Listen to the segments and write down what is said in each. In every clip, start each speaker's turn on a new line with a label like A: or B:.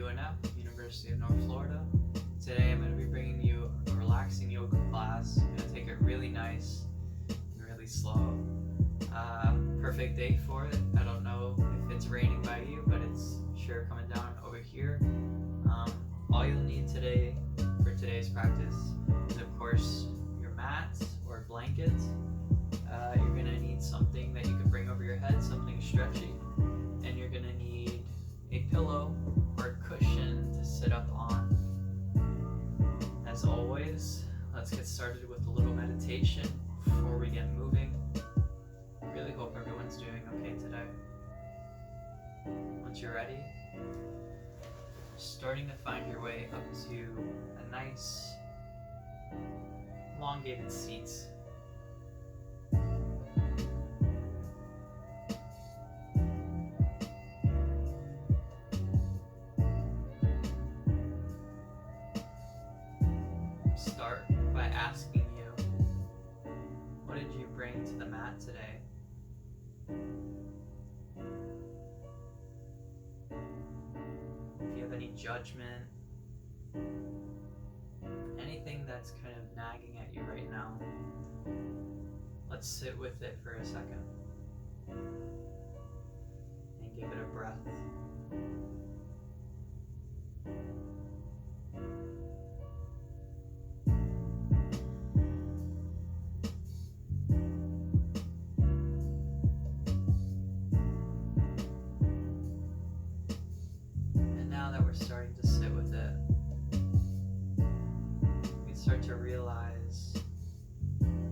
A: UNF, University of North Florida. Today I'm going to be bringing you a relaxing yoga class. I'm going to take it really nice and really slow. Perfect day for it. I don't know if it's raining by you, but it's sure coming down over here. All you'll need today for today's practice is, of course, your mat or blanket. You're going to need something that you can bring over your head, something stretchy, and you're going to need a pillow or a cushion to sit up on. As always, let's get started with a little meditation before we get moving. I really hope everyone's doing okay today. Once you're ready, starting to find your way up to a nice elongated seat. Start by asking you, what did you bring to the mat today? If you have any judgment, anything that's kind of nagging at you right now, let's sit with it for a second and give it a breath. Starting to sit with it, we start to realize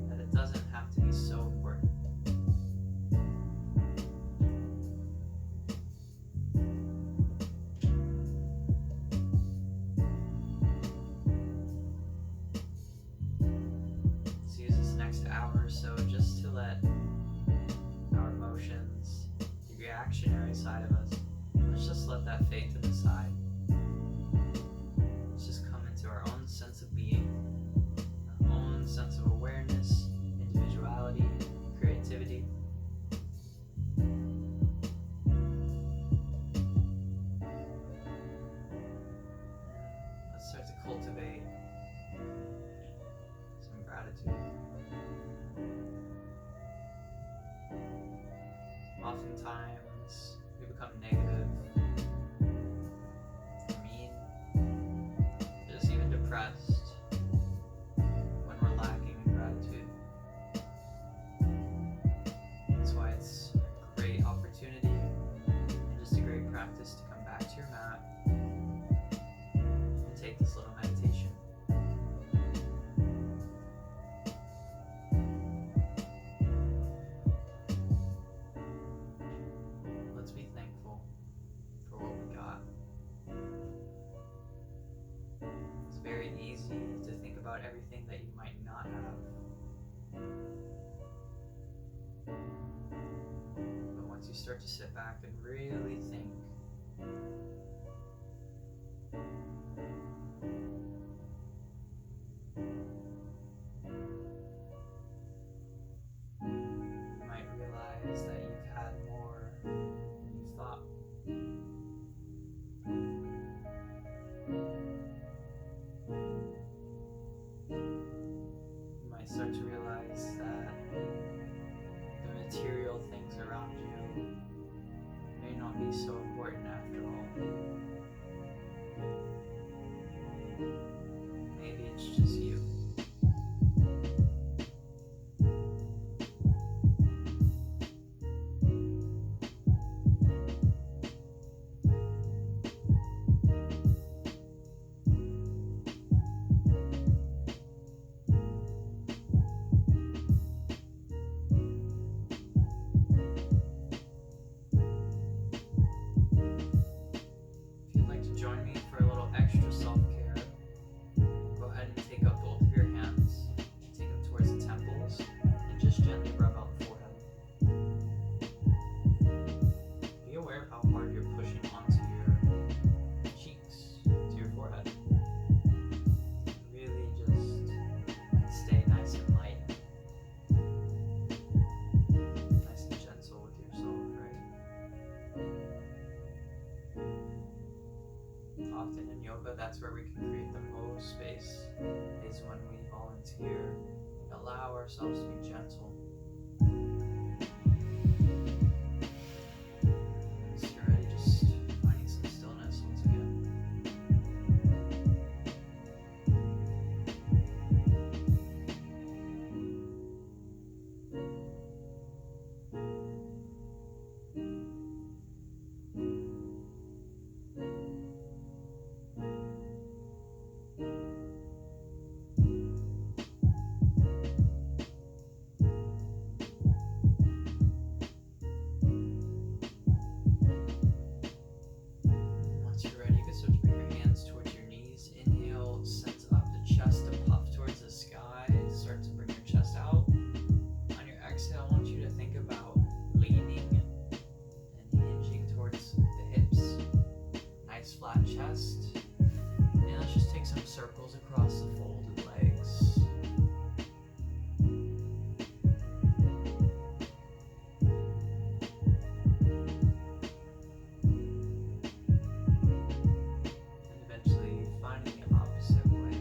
A: that it doesn't have to be so important. Let's use this next hour or so just to let our emotions, the reactionary side of us, let's just let that fade to the side. Our own sense of being, our own sense of awareness, individuality, creativity. Let's start to cultivate some gratitude. Oftentimes we become negative, depressed when we're lacking in gratitude. That's why it's a great opportunity and just a great practice to come back to your mat and take this little meditation. Let's be thankful for what we got. Very easy to think about everything that you might not have. But once you start to sit back and really think, you might realize that you've had more than you thought. Start to realize that the material things around you may not be so important after all. Maybe it's just you. Join me for a little extra self-care. yoga, that's where we can create the most space, is when we volunteer and allow ourselves to be gentle. Once you're ready, just finding some stillness once again. Once you're ready, you can start to bring your hands towards your knees. Inhale, sense up the chest to puff towards the sky. Start to bring your chest out. On your exhale, I want you to think about leaning and hinging towards the hips. Nice flat chest. And let's just take some circles across the folded legs. And eventually finding the opposite way.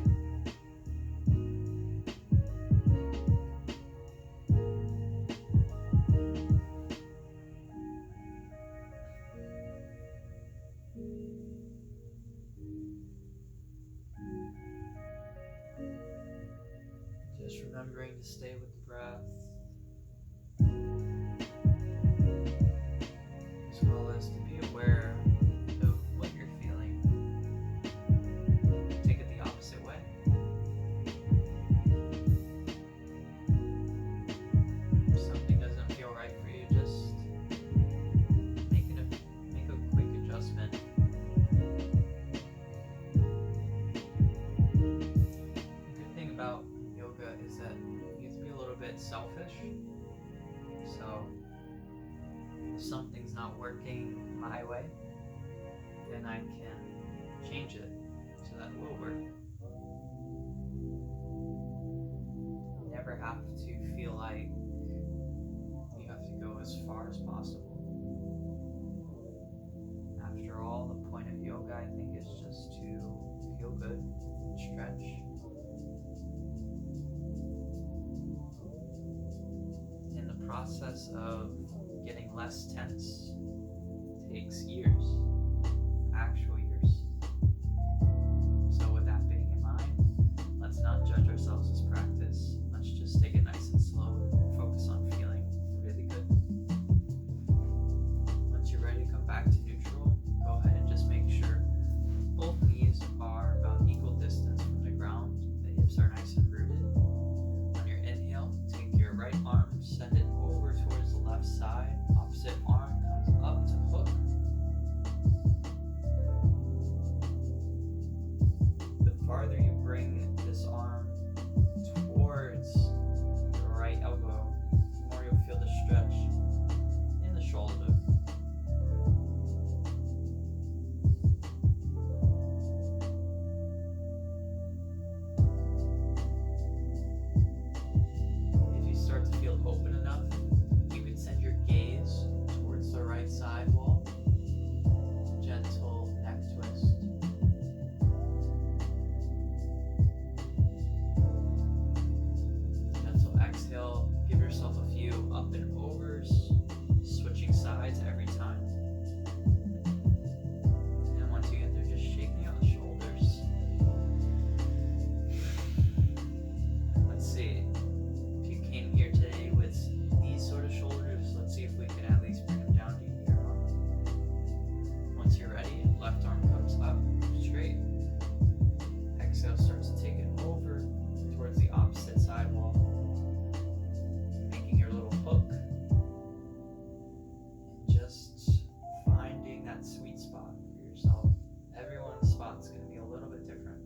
A: Just remembering to stay with the breath, as well as to be aware of what you're feeling. Take it the opposite way. If something doesn't feel right for you, just make a quick adjustment. The good thing about yoga is that you have to be a little bit selfish. So if something's not working my way, then I can change it so that it will work. You never have to feel like you have to go as far as possible. After all, the point of yoga, I think, is just to feel good, stretch. And the process of getting less tense takes years, actual years. So with that being in mind, let's not judge ourselves as practice. Let's just take it nice and slow and focus on feeling really good. Once you're ready to come back to neutral, go ahead and just make sure both knees are about equal distance from the ground. The hips are nice and rooted. On your inhale, take your right arm, send it over towards the left side. Opposite arm comes up to hook. The farther you bring this arm towards the right elbow, the more you'll feel the stretch in the shoulder. If you start to feel open enough, you can send your gaze towards the right side wall. Gentle neck twist. Gentle exhale. Give yourself a few up and overs, switching sides every time. And once you get there, just shaking out the shoulders. Let's see. If you came here today with these sort of shoulders, let's see if we can at least bring them down to here. Once you're ready, left arm comes up, straight. Exhale starts to take it over towards the opposite side wall, making your little hook. And just finding that sweet spot for yourself. Everyone's spot's going to be a little bit different.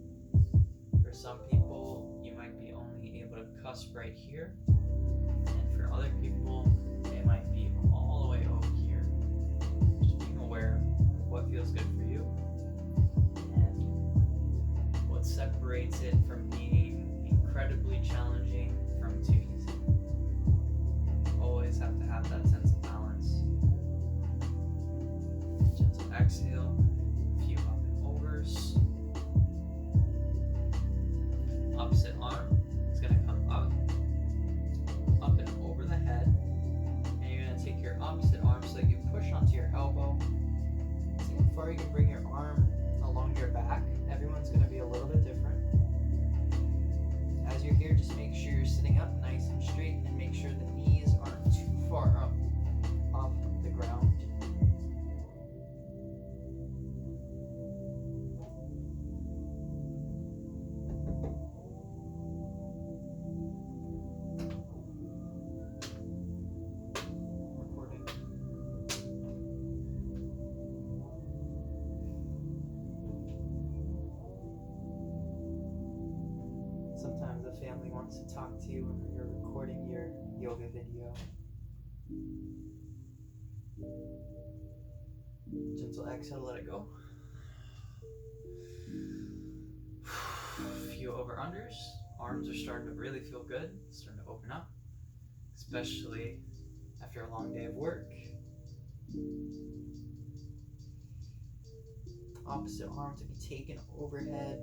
A: For some people, you might be only able to cusp right here. And for other people, they might be all the way over here. Just being aware of what feels good for you and what separates it from being incredibly challenging from too easy. Always have to have that sense of balance. Gentle exhale, a few up and overs. opposite arm so that you push onto your elbow. See how far you can bring your arm along your back. Everyone's going to be a little bit different. As you're here, just make sure you're sitting up nice and straight and make sure the knees aren't too far up off the ground. Sometimes the family wants to talk to you when you're recording your yoga video. Gentle exhale, let it go. Few over-unders. Arms are starting to really feel good, starting to open up, especially after a long day of work. Opposite arm to be taken overhead.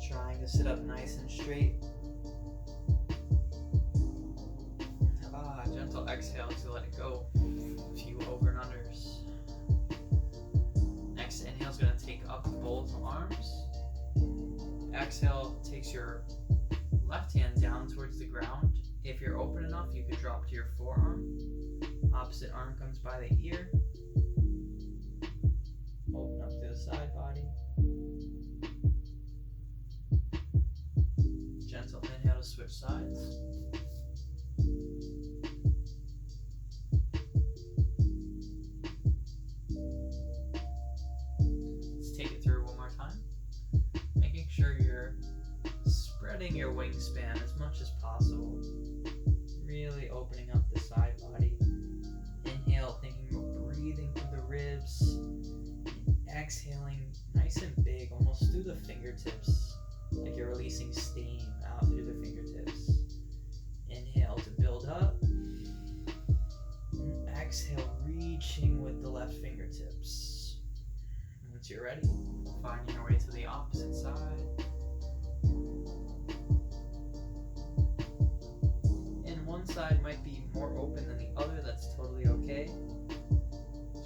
A: Trying to sit up nice and straight. Gentle exhale to let it go. A few over and unders. Next inhale is going to take up both arms. Exhale takes your left hand down towards the ground. If you're open enough, you could drop to your forearm. Opposite arm comes by the ear. Open up to the side body. Gentle inhale to switch sides. Let's take it through one more time. Making sure you're spreading your wingspan as much as possible. Really opening up the side body. Inhale, thinking about breathing through the ribs. And exhaling nice and big, almost through the fingertips. Like you're releasing steam out through the fingertips. Inhale to build up. And exhale, reaching with the left fingertips. Once you're ready, finding your way to the opposite side. And one side might be more open than the other, that's totally okay.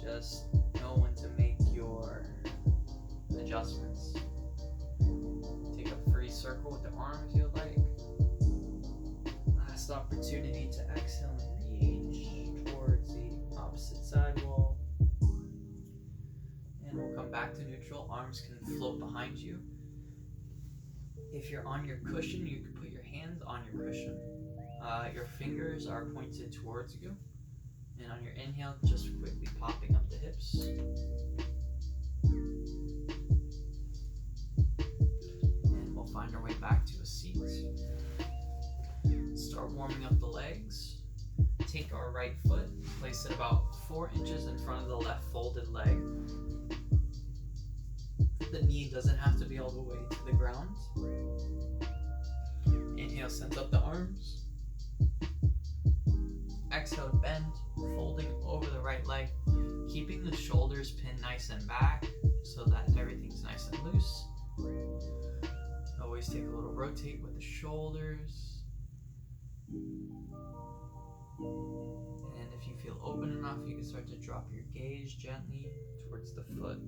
A: Just know when to make your adjustments. Take a free circle with the arm if you'd like. Last opportunity to exhale and reach towards the opposite side wall. And we'll come back to neutral. Arms can float behind you. If you're on your cushion, you can put your hands on your cushion. Your fingers are pointed towards you. And on your inhale, just quickly popping up the hips. And we'll find our way back to a seat. Start warming up the legs. Take our right foot, place it about 4 inches in front of the left folded leg. The knee doesn't have to be all the way to the ground. Inhale, send up the arms. Exhale to bend, folding over the right leg, keeping the shoulders pinned nice and back so that everything's nice and loose. Always take a little rotate with the shoulders. And if you feel open enough, you can start to drop your gaze gently towards the foot.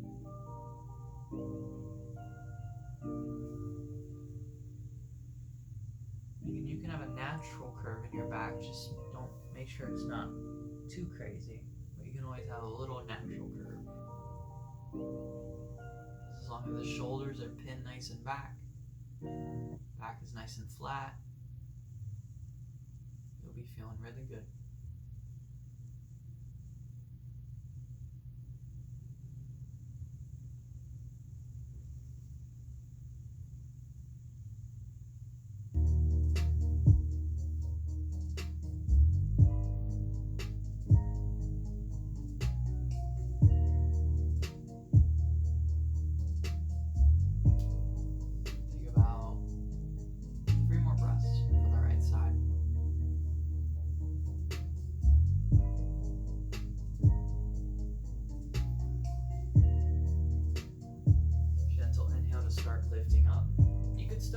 A: And you can have a natural curve in your back, just don't make sure it's not too crazy, but you can always have a little natural curve. As long as the shoulders are pinned nice and back is nice and flat, you'll be feeling really good.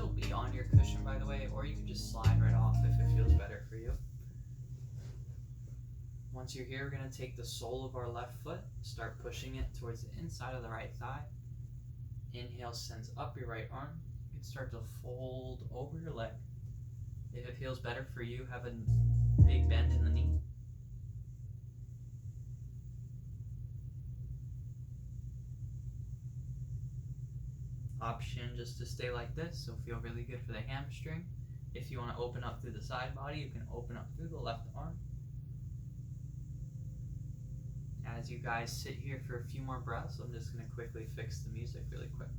A: still be on your cushion, by the way, or you can just slide right off if it feels better for you. Once you're here, we're going to take the sole of our left foot, start pushing it towards the inside of the right thigh. Inhale sends up your right arm. You can start to fold over your leg. If it feels better for you, have a big bend in the knee. Option just to stay like this, so feel really good for the hamstring. If you want to open up through the side body, you can open up through the left arm. As you guys sit here for a few more breaths, I'm just going to quickly fix the music really quick.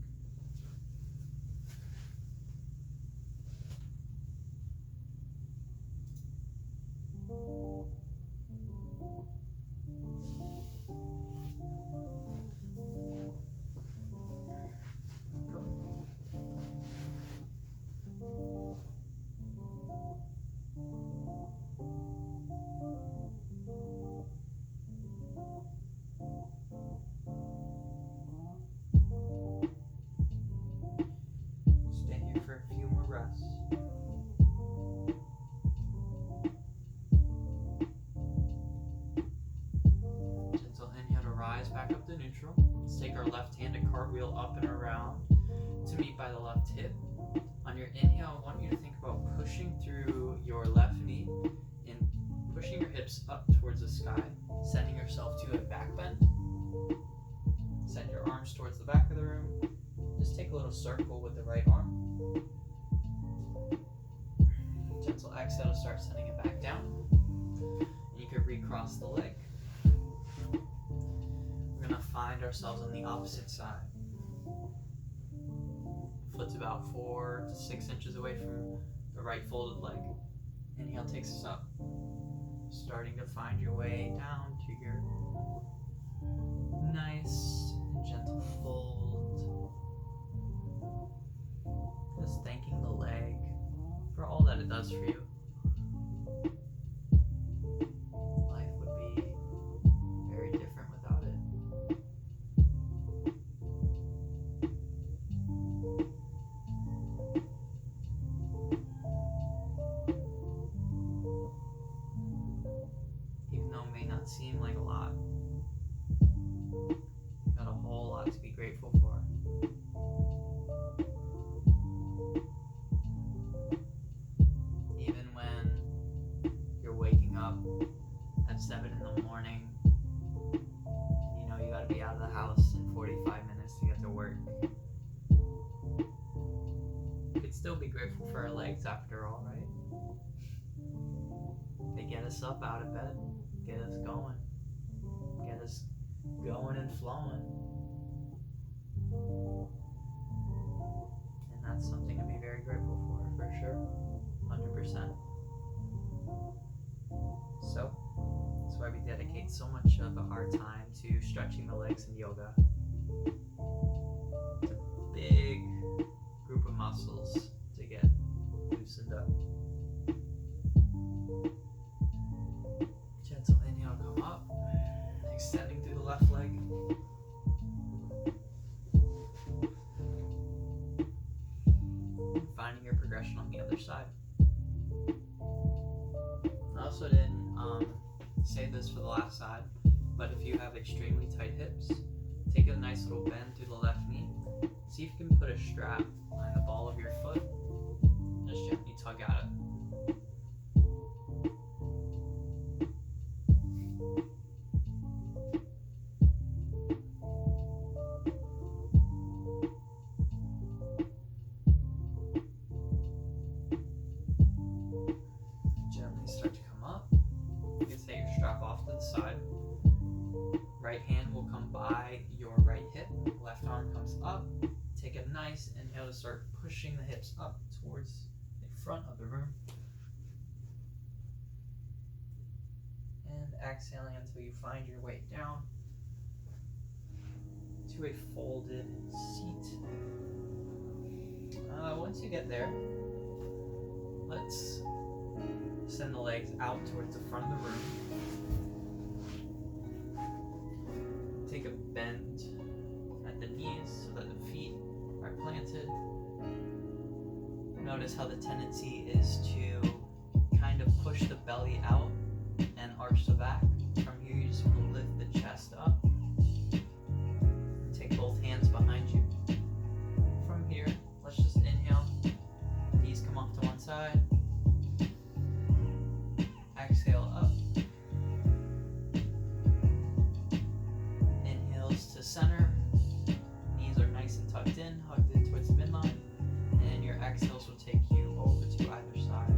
A: Stay here for a few more breaths. Gentle inhale to rise back up to neutral. Let's take our left hand and cartwheel up and around to meet by the left hip. On your inhale, I want you to think about pushing through your left knee and pushing your hips up towards the sky, sending yourself to a back bend. Send your arms towards the back of the room. Just take a little circle with the right arm. Gentle exhale to start sending it back down. And you can recross the leg. We're going to find ourselves on the opposite side. Foot's about 4 to 6 inches away from the right folded leg. Inhale takes us up. Starting to find your way down to your nice and gentle fold. Just thanking the leg for all that it does for you. Life would be very different without it. Even though it may not seem like a lot, you've got a whole lot to be grateful for. Even when you're waking up at 7 in the morning, you know you gotta be out of the house in 45 minutes to get to work. You could still be grateful for our legs after all, right? They get us up out of bed, get us going and flowing. And that's something to be very grateful for sure. 100%. So, that's why we dedicate so much of our time to stretching the legs in yoga. It's a big group of muscles to get loosened up. Gentle inhale, come up, extending through the left leg. Finding your progression on the other side. I also didn't say this for the last side, but if you have extremely tight hips, take a nice little bend through the left knee. See if you can put a strap behind the ball of your foot. Just gently tug at it. Start to come up. You can take your strap off to the side. Right hand will come by your right hip. Left arm comes up. Take a nice inhale to start pushing the hips up towards the front of the room. And exhaling until you find your way down to a folded seat. Once you get there, let's send the legs out towards the front of the room. Take a bend at the knees so that the feet are planted. notice how the tendency is to kind of push the belly out and arch the back. From here, you just want to lift the chest up. And take both hands behind you. From here, let's just inhale. Knees come off to one side. Exhale up. Inhales to center. Knees are nice and tucked in, hugged in towards the midline. And your exhales will take you over to either side.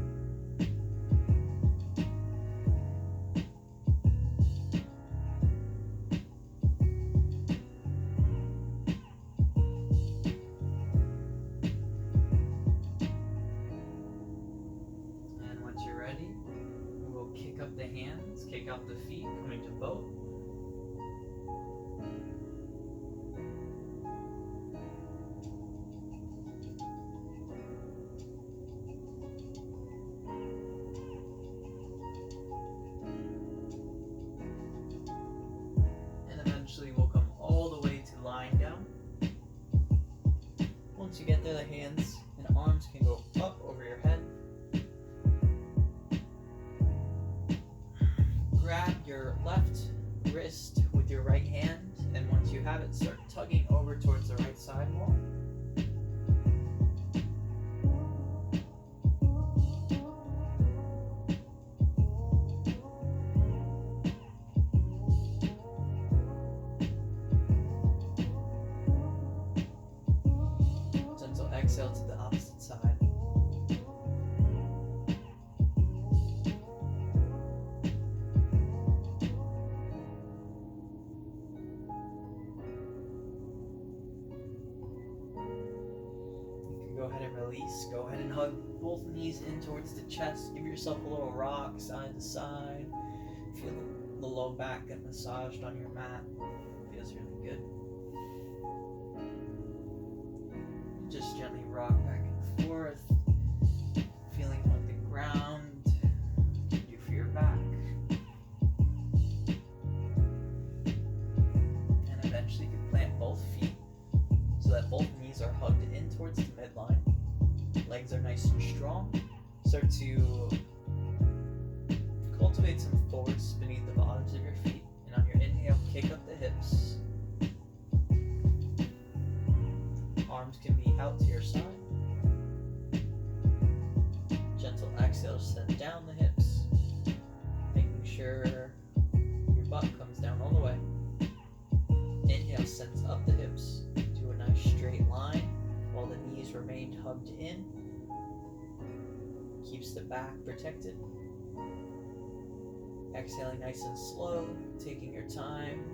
A: And once you're ready, we'll kick up the hands, kick out the feet, coming to both. Eventually we'll come all the way to lying down. Once you get there, the hands and arms can go up over your head. Grab your left wrist with your right hand, and once you have it, start tugging over towards the right side wall. Exhale to the opposite side. You can go ahead and release. Go ahead and hug both knees in towards the chest. Give yourself a little rock side to side. Feel the low back get massaged on your mat. Feels really good. Just gently rock back and forth, feeling what the ground can do for your back. And eventually you can plant both feet so that both knees are hugged in towards the midline. Legs are nice and strong. Start to cultivate some force beneath the bottoms of your feet. And on your inhale, kick up the hips. Arms can be out to your side. Gentle exhale, send down the hips, making sure your butt comes down all the way. Inhale sends up the hips to a nice straight line while the knees remain hugged in. Keeps the back protected. Exhaling nice and slow, taking your time.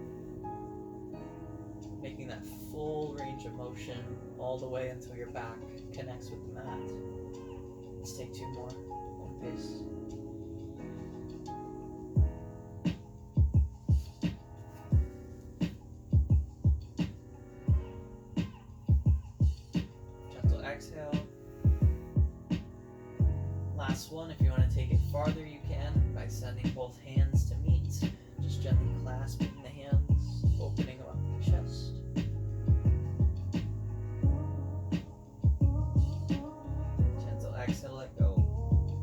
A: Making that full range of motion all the way until your back connects with the mat. Let's take two more. One pace. Gentle exhale. Last one, if you want to take it farther, you can by sending both hands to meet. Just gently clasping the hands, opening up the chest. Gentle exhale, let go.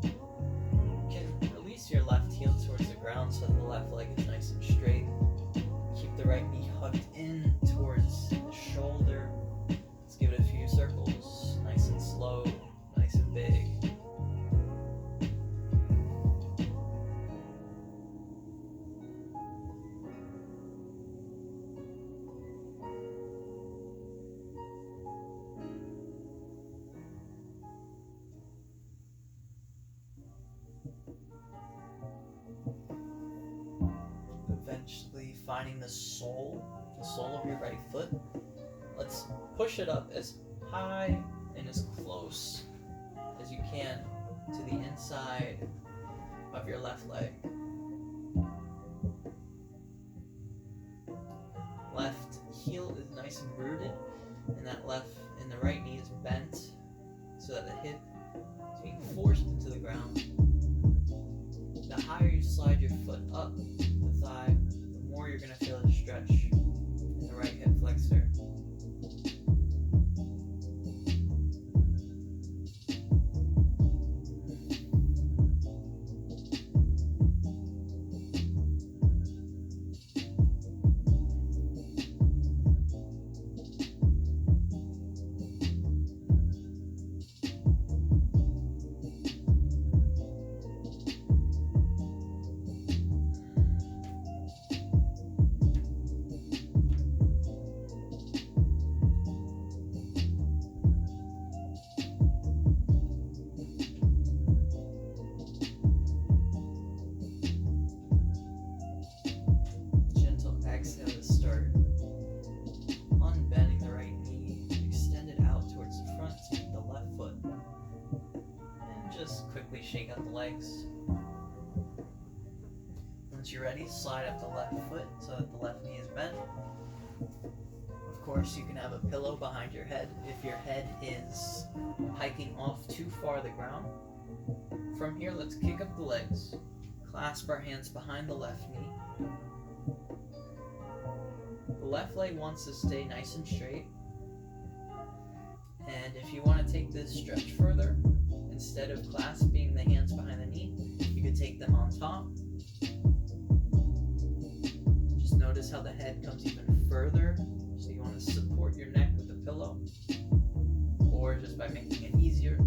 A: You can release your left heel towards the ground so the left leg is nice and straight. Keep the right knee hugged in towards the shoulder. Let's give it a few circles, nice and slow, nice and big. Eventually finding the sole of your right foot. Let's push it up as high and as close as you can to the inside of your left leg. Left heel is nice and rooted, and the right knee is bent so that the hip is being forced into the ground. The higher you slide your foot up the thigh, the more you're going to feel a stretch in the right hip flexor. legs. Once you're ready, slide up the left foot so that the left knee is bent. Of course, you can have a pillow behind your head if your head is hiking off too far the ground. From here, let's kick up the legs. Clasp our hands behind the left knee. The left leg wants to stay nice and straight. And if you want to take this stretch further, instead of clasping the hands behind the knee, you could take them on top. Just notice how the head comes even further. So you want to support your neck with the pillow, or just by making it easier.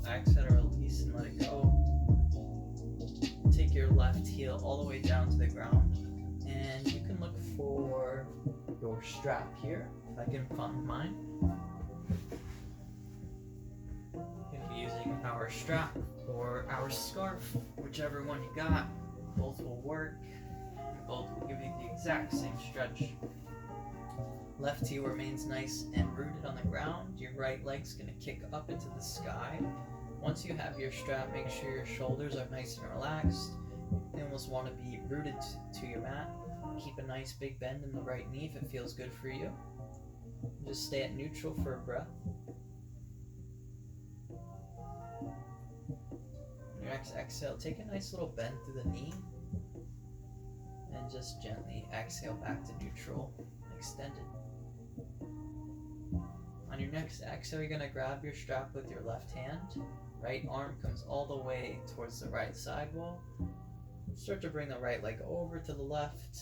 A: Exhale, release and let it go. Take your left heel all the way down to the ground, and you can look for your strap here, if I can find mine. You can be using our strap or our scarf, whichever one you got. Both will work, and both will give you the exact same stretch. Left heel remains nice and rooted on the ground. Your right leg's going to kick up into the sky. Once you have your strap, make sure your shoulders are nice and relaxed. You almost want to be rooted to your mat. Keep a nice big bend in the right knee if it feels good for you. Just stay at neutral for a breath. On your next exhale, take a nice little bend through the knee. And just gently exhale back to neutral, extended. On your next exhale, you're going to grab your strap with your left hand. Right arm comes all the way towards the right side wall. Start to bring the right leg over to the left,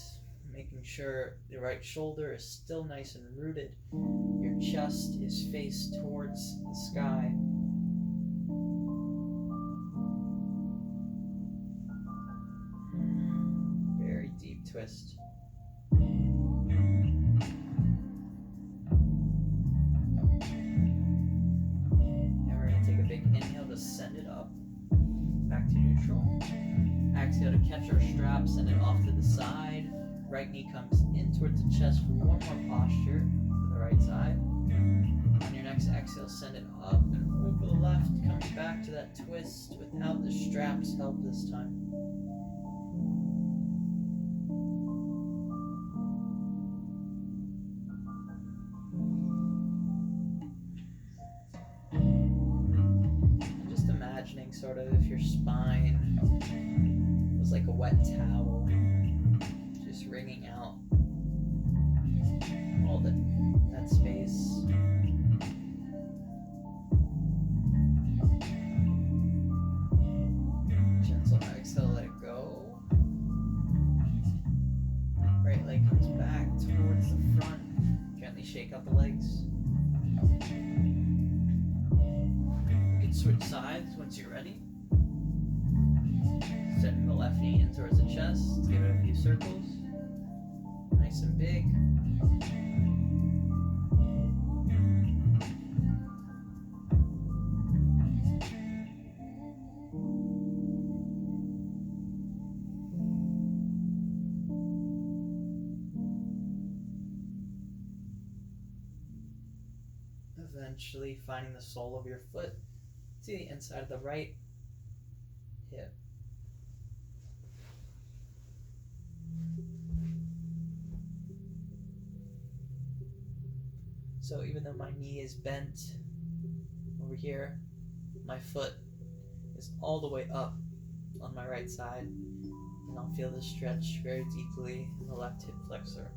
A: making sure the right shoulder is still nice and rooted. Your chest is faced towards the sky. Very deep twist. Send it up, back to neutral. Exhale to catch our strap, send it off to the side. Right knee comes in towards the chest for one more posture for the right side. On your next exhale, send it up and over the left, coming back to that twist without the straps held this time. Sort of if your spine was like a wet towel, just wringing out all that space. Gentle exhale, let it go. Right leg comes back towards the front. Gently shake out the legs. Switch sides once you're ready. Setting the left knee in towards the chest. Give it a few circles. Nice and big. Eventually finding the sole of your foot to the inside of the right hip. So even though my knee is bent over here, my foot is all the way up on my right side, and I'll feel the stretch very deeply in the left hip flexor.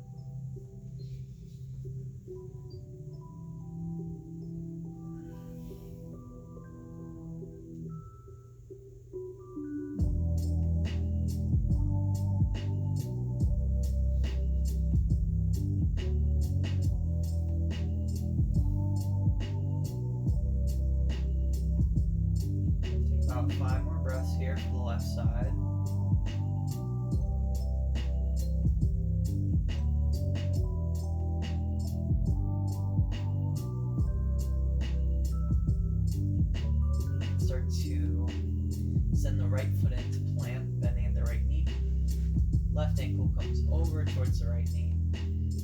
A: left ankle comes over towards the right knee.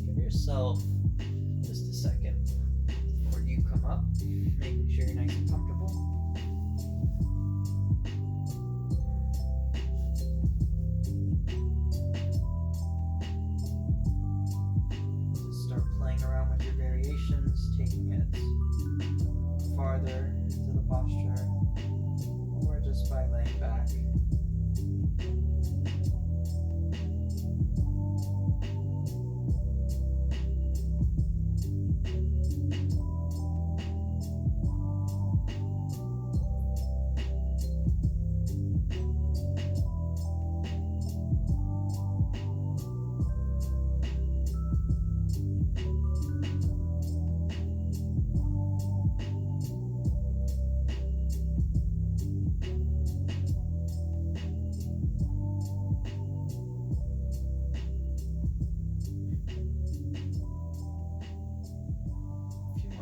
A: Give yourself just a second before you come up, making sure you're nice and comfortable. Just start playing around with your variations, taking it farther into the posture, or just by laying back.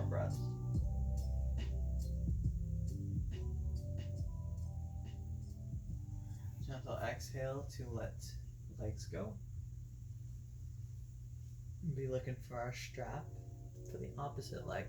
A: Breaths. Gentle exhale to let legs go. Be looking for our strap for the opposite leg.